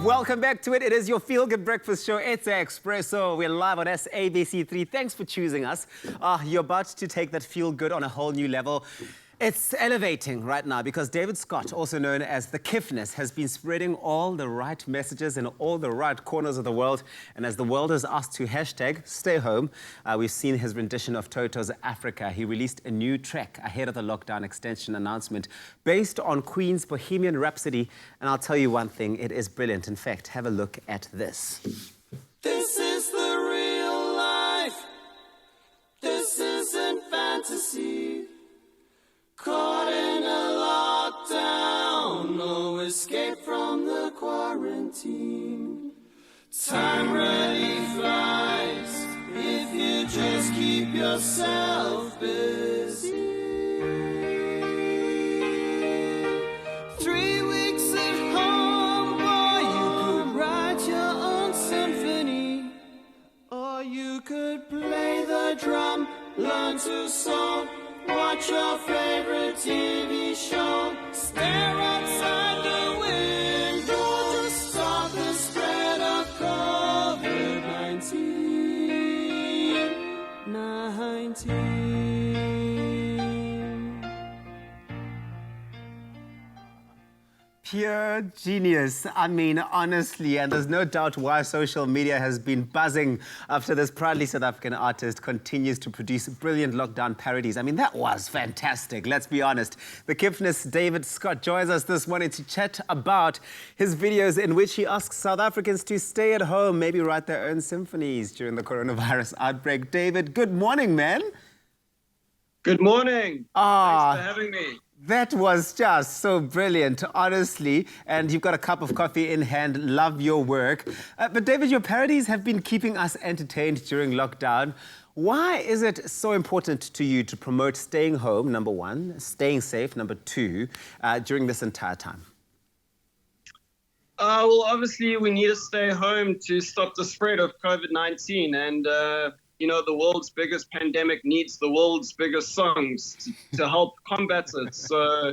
Welcome back to it. It is your feel-good breakfast show. It's Expresso. We're live on SABC3. Thanks for choosing us. You're about to take that feel-good on a whole new level. It's elevating right now because David Scott, also known as the Kiffness, has been spreading all the right messages in all the right corners of the world. And as the world is asked to hashtag stay home, we've seen his rendition of Toto's Africa. He released a new track ahead of the lockdown extension announcement based on Queen's Bohemian Rhapsody. And I'll tell you one thing, it is brilliant. In fact, have a look at this. This is the real life. This isn't fantasy. Caught in a lockdown, no escape from the quarantine. Time really flies if you just keep yourself busy. 3 weeks at home, boy, you could write your own symphony. Or you could play the drum, learn to sew, watch your favorite TV show, stare outside the window to stop the spread of COVID-19. Pure genius. I mean, honestly, and there's no doubt why social media has been buzzing after this proudly South African artist continues to produce brilliant lockdown parodies. I mean, that was fantastic, let's be honest. The Kiffness David Scott joins us this morning to chat about his videos in which he asks South Africans to stay at home, maybe write their own symphonies during the coronavirus outbreak. David, good morning, man. Good morning. Thanks for having me. That was just so brilliant, honestly. And you've got a cup of coffee in hand. Love your work. But David, your parodies have been keeping us entertained during lockdown. Why is it so important to you to promote staying home, number one, staying safe, number two, during this entire time? Well, obviously, we need to stay home to stop the spread of COVID-19. And, you know, the world's biggest pandemic needs the world's biggest songs to help combat it. So,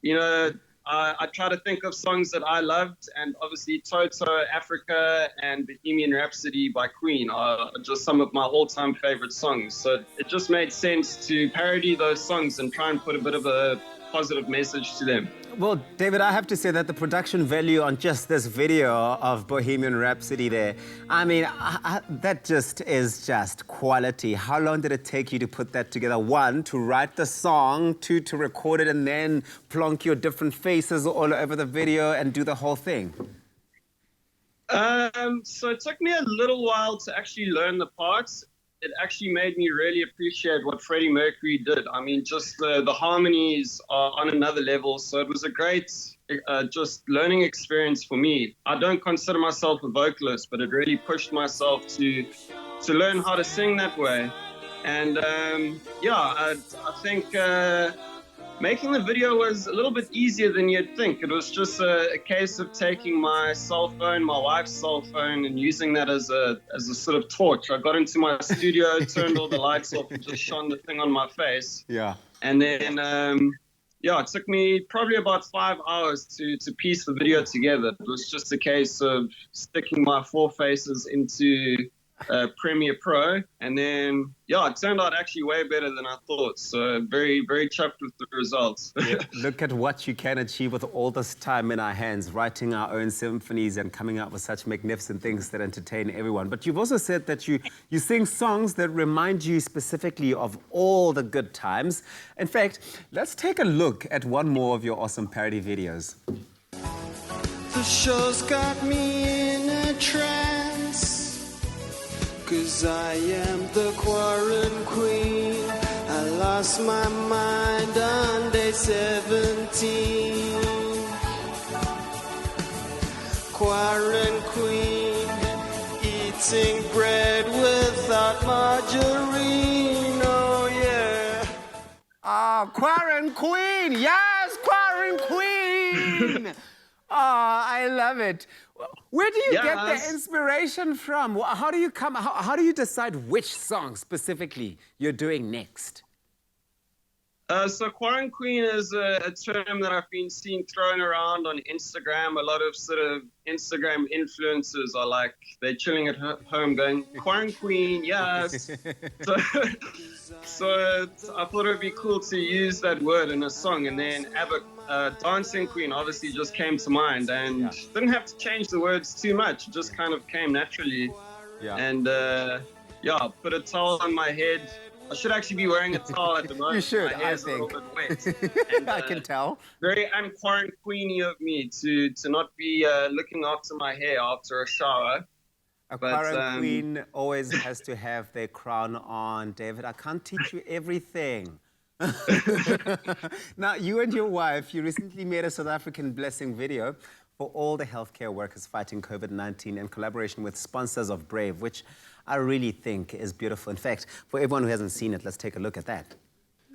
you know, I try to think of songs that I loved, and obviously Toto, Africa, and Bohemian Rhapsody by Queen are just some of my all-time favorite songs. So it just made sense to parody those songs and try and put a bit of a positive message to them. Well, David, I have to say that the production value on just this video of Bohemian Rhapsody there, I mean, that just is just quality. How long did it take you to put that together? One, to write the song, two, to record it, and then plonk your different faces all over the video and do the whole thing? So it took me a little while to actually learn the parts. It actually made me really appreciate what Freddie Mercury did. I mean, just the harmonies are on another level. So it was a great just learning experience for me. I don't consider myself a vocalist, but it really pushed myself to learn how to sing that way. And yeah, I think making the video was a little bit easier than you'd think. It was just a case of taking my cell phone, my wife's cell phone, and using that as a sort of torch. I got into my studio, turned all the lights off, and just shone the thing on my face. Yeah. And then, yeah, it took me probably about 5 hours to piece the video together. It was just a case of sticking my four faces into Premiere Pro, and then yeah, it turned out actually way better than I thought. So very, very chuffed with the results. Yeah, look at what you can achieve with all this time in our hands, writing our own symphonies and coming up with such magnificent things that entertain everyone. But you've also said that you sing songs that remind you specifically of all the good times. In fact, let's take a look at one more of your awesome parody videos. The show's got me in a trance, 'cause I am the quarantine queen. I lost my mind on day 17. Quarantine queen, eating bread without margarine. Oh yeah. Ah, Quarantine Queen! Yes, Quarantine Queen! I love it. Where do you get the inspiration from? How do you how do you decide which song specifically you're doing next? So quarantine is a term that I've been seeing thrown around on Instagram. A lot of sort of Instagram influencers are like, they're chilling at home going, quarantine, yes. So, so I thought it would be cool to use that word in a song, and then dancing queen obviously just came to mind, and didn't have to change the words too much. It just kind of came naturally. Yeah. And put a towel on my head. I should actually be wearing a towel at the moment. You should, my hair's I think. a little bit wet. And, I can tell. Very unquarantineedy of me to not be looking after my hair after a shower. A quarantine always has to have their crown on, David. I can't teach you everything. Now, you and your wife, you recently made a South African blessing video for all the healthcare workers fighting COVID-19 in collaboration with sponsors of Brave, which I really think is beautiful. In fact, for everyone who hasn't seen it, let's take a look at that.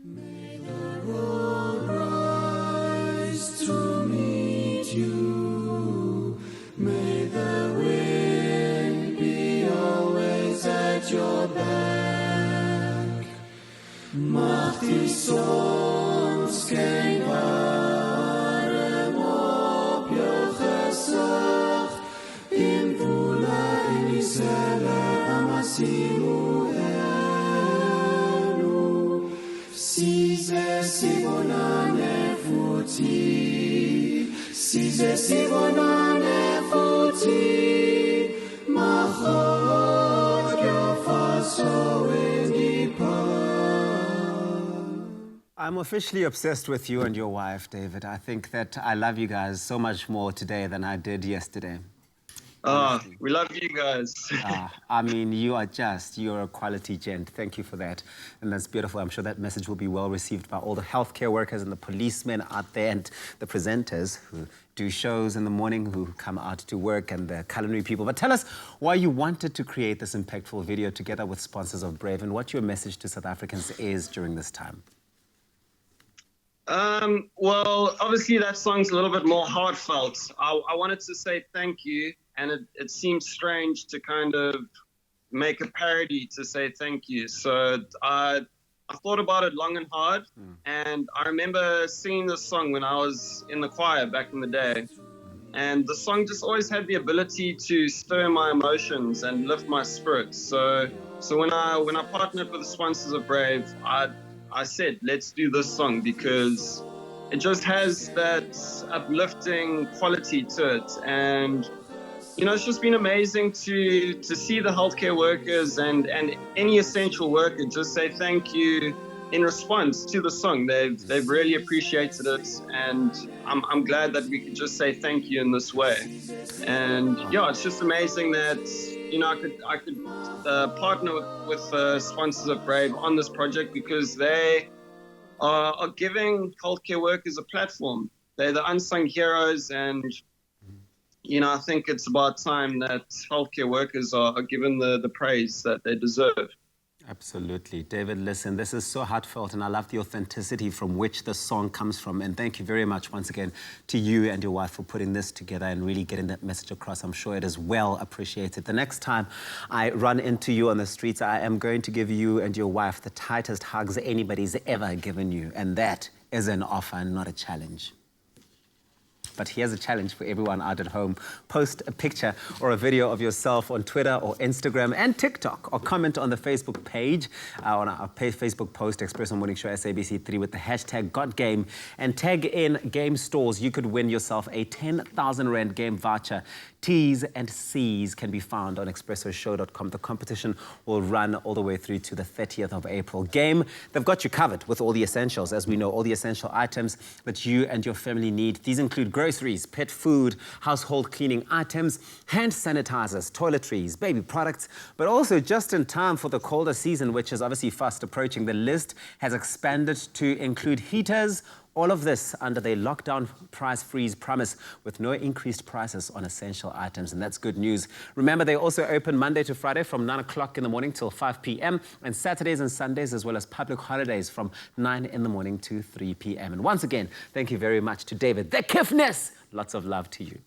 May the road rise to meet you. May the wind be always at your back. Mag die son skyn warm op jou gesig. In woela en dieselfde amasimu enu. Size sibonane futhi. Size sibonane futhi. Mag jou vashou in die pad. I'm officially obsessed with you and your wife, David. I think that I love you guys so much more today than I did yesterday. We love you guys. I mean, you're a quality gent. Thank you for that. And that's beautiful. I'm sure that message will be well received by all the healthcare workers and the policemen out there and the presenters who do shows in the morning, who come out to work, and the culinary people. But tell us why you wanted to create this impactful video together with sponsors of Brave, and what your message to South Africans is during this time. Well, obviously that song's a little bit more heartfelt. I wanted to say thank you, and it seems strange to kind of make a parody to say thank you. So I thought about it long and hard, and I remember singing this song when I was in the choir back in the day. And the song just always had the ability to stir my emotions and lift my spirits. So when I partnered with the sponsors of Brave, I said, let's do this song because it just has that uplifting quality to it. And, you know, it's just been amazing to see the healthcare workers and any essential worker just say thank you in response to the song. They've really appreciated it. And I'm glad that we could just say thank you in this way. And yeah, it's just amazing that, you know, I could partner with sponsors of Brave on this project because they are giving healthcare workers a platform. They're the unsung heroes, and you know, I think it's about time that healthcare workers are given the praise that they deserve. Absolutely. David, listen, this is so heartfelt, and I love the authenticity from which the song comes from. And thank you very much once again to you and your wife for putting this together and really getting that message across. I'm sure it is well appreciated. The next time I run into you on the streets, I am going to give you and your wife the tightest hugs anybody's ever given you. And that is an offer and not a challenge. But here's a challenge for everyone out at home. Post a picture or a video of yourself on Twitter or Instagram and TikTok, or comment on the Facebook page, on our Facebook post, Expresso Morning Show SABC3, with the hashtag GotGame, and tag in game stores. You could win yourself a 10,000 Rand game voucher. T's and C's can be found on expressoshow.com. The competition will run all the way through to the 30th of April. Game, they've got you covered with all the essentials. As we know, all the essential items that you and your family need. These include groceries, pet food, household cleaning items, hand sanitizers, toiletries, baby products, but also just in time for the colder season, which is obviously fast approaching. The list has expanded to include heaters. All of this under their lockdown price freeze promise, with no increased prices on essential items, and that's good news. Remember, they also open Monday to Friday from 9 o'clock in the morning till 5 p.m. and Saturdays and Sundays, as well as public holidays from 9 in the morning to 3 p.m. And once again, thank you very much to David, the Kiffness. Lots of love to you.